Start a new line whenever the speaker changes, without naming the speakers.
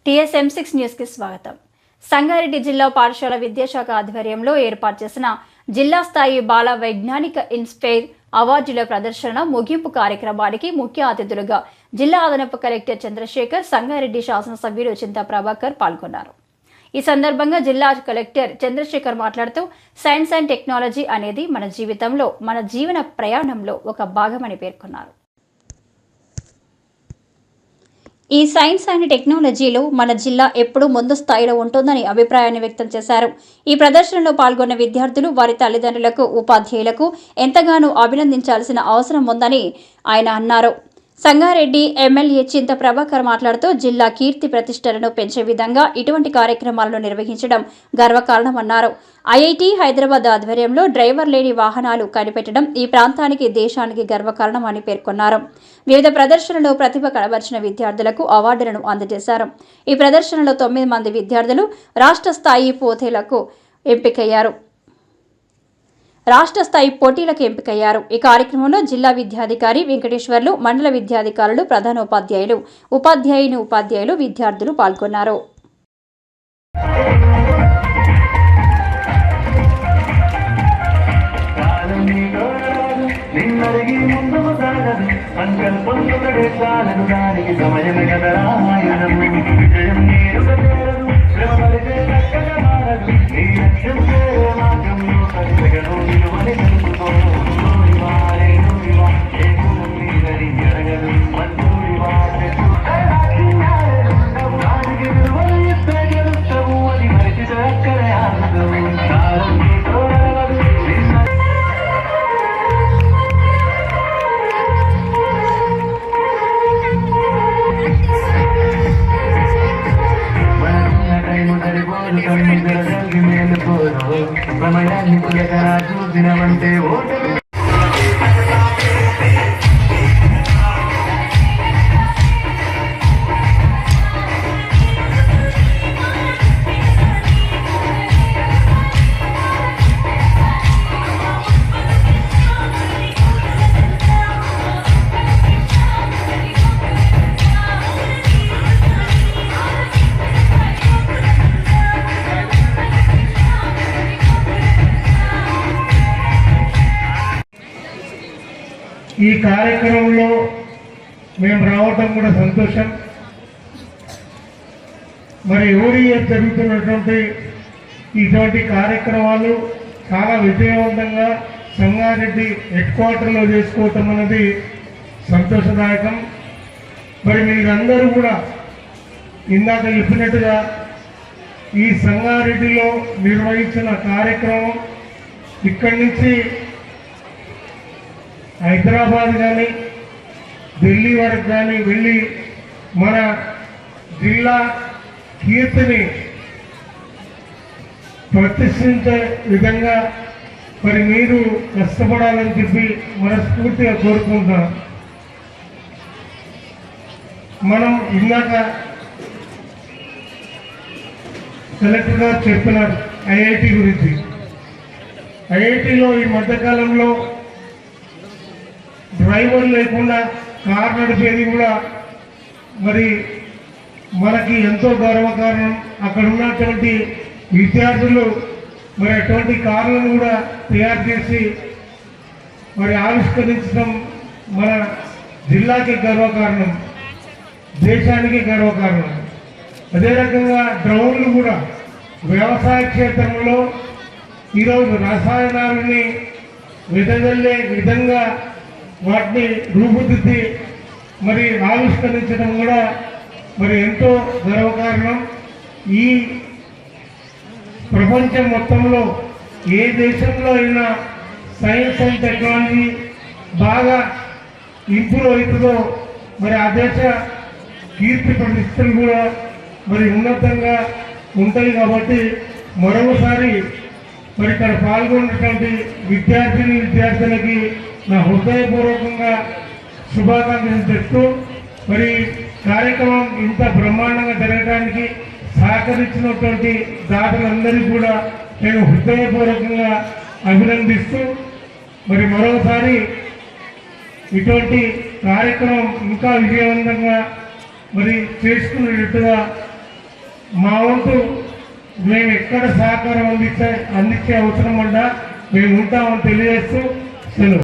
TSM6 news కి స్వాగతం. సంగారెడ్డి జిల్లా పాఠశాల విద్యాశాఖ ఆధ్వర్యంలో ఏర్పాటు చేసిన జిల్లా స్థాయి బాల వైజ్ఞానిక ఇన్స్పైర్ అవార్డుల ప్రదర్శన ముగింపు కార్యక్రమానికి ముఖ్య అతిథులుగా జిల్లా అదనపు కలెక్టర్ చంద్రశేఖర్, సంగారెడ్డి శాసనసభ్యులు చింతా ప్రభాకర్ పాల్గొన్నారు. ఈ సందర్భంగా జిల్లా కలెక్టర్ చంద్రశేఖర్ మాట్లాడుతూ సైన్స్ అండ్ టెక్నాలజీ అనేది మన జీవితంలో, మన జీవన ప్రయాణంలో ఒక భాగమని పేర్కొన్నారు. ఈ సైన్స్ అండ్ టెక్నాలజీలో మన జిల్లా ఎప్పుడూ ముందు స్థాయిలో ఉంటుందని అభిప్రాయాన్ని వ్యక్తం చేశారు. ఈ ప్రదర్శనలో పాల్గొన్న విద్యార్థులు వారి తల్లిదండ్రులకు, ఉపాధ్యాయులకు ఎంతగానో అభినందించాల్సిన అవసరం ఉందని ఆయన అన్నారు. సంగారెడ్డి ఎమ్మెల్యే చింతా ప్రభాకర్ మాట్లాడుతూ జిల్లా కీర్తి ప్రతిష్టలను పెంచే విధంగా ఇటువంటి కార్యక్రమాలను నిర్వహించడం గర్వకారణమన్నారు. ఐఐటి హైదరాబాద్ ఆధ్వర్యంలో డ్రైవర్ లేని వాహనాలు కనిపెట్టడం ఈ ప్రాంతానికి, దేశానికి గర్వకారణం అని పేర్కొన్నారు. వివిధ ప్రదర్శనలో ప్రతిభ కనబరిచిన విద్యార్థులకు అవార్డులను అందజేశారు. ఈ ప్రదర్శనలో 9 మంది విద్యార్థులు రాష్ట్ర స్థాయి పోటీలకు ఎంపికయ్యారు. ఈ కార్యక్రమంలో జిల్లా విద్యాధికారి వెంకటేశ్వర్లు, మండల విద్యాధికారులు, ప్రధానోపాధ్యాయులు, ఉపాధ్యాయులు, విద్యార్థులు పాల్గొన్నారు.
ఈ కార్యక్రమంలో మేము రావటం కూడా సంతోషం. మరి ఊరి జరుగుతున్నటువంటి ఇటువంటి కార్యక్రమాలు చాలా విజయవంతంగా సంగారెడ్డి హెడ్ క్వార్టర్లో చేసుకోవటం అనేది సంతోషదాయకం. మరి మీరందరూ కూడా ఇందాక చెప్పినట్టుగా ఈ సంగారెడ్డిలో నిర్వహించిన కార్యక్రమం ఇక్కడి నుంచి హైదరాబాద్ కానీ, ఢిల్లీ వరకు కానీ వెళ్ళి మన జిల్లా కీర్తిని ప్రతిష్ఠించే విధంగా మరి మీరు కష్టపడాలని చెప్పి మనస్ఫూర్తిగా కోరుకుంటున్నాం. మనం ఇందాక కలెక్టర్ గారు చెప్పినారు ఐఐటి గురించి. ఐఐటిలో ఈ మధ్యకాలంలో డ్రైవర్ లేకుండా కార్ నడిపేది కూడా మరి మనకి ఎంతో గర్వకారణం. అక్కడ ఉన్నటువంటి విద్యార్థులు మరి అటువంటి కార్లను కూడా తయారు చేసి మరి ఆవిష్కరించడం మన జిల్లాకి గర్వకారణం, దేశానికి గర్వకారణం. అదే రకంగా డ్రోన్లు కూడా వ్యవసాయ క్షేత్రంలో ఈరోజు రసాయనాలని వెదజల్లే విధంగా వాటిని రూపుదిద్ది మరి ఆవిష్కరించడం కూడా మరి ఎంతో గర్వకారణం. ఈ ప్రపంచం మొత్తంలో ఏ దేశంలో అయినా సైన్స్ అండ్ టెక్నాలజీ బాగా ఇంప్రూవ్ అవుతుందో మరి ఆ దేశ కీర్తి ప్రతిష్టలు కూడా మరి ఉన్నతంగా ఉంటాయి. మరోసారి మరి ఇక్కడ పాల్గొన్నటువంటి విద్యార్థులకి నా హృదయపూర్వకంగా శుభాకాంక్షలు చెప్తూ మరి కార్యక్రమం ఇంత బ్రహ్మాండంగా జరగడానికి సహకరించినటువంటి దాతలందరికీ కూడా నేను హృదయపూర్వకంగా అభినందిస్తూ మరి మరోసారి ఇటువంటి కార్యక్రమం ఇంకా విజయవంతంగా మరి చేసుకునేటట్టుగా మా వంతు మేము ఎక్కడ సహకారం అందించే అవసరం ఉన్నా మేము ఉంటామని తెలియజేస్తూ సెలవు.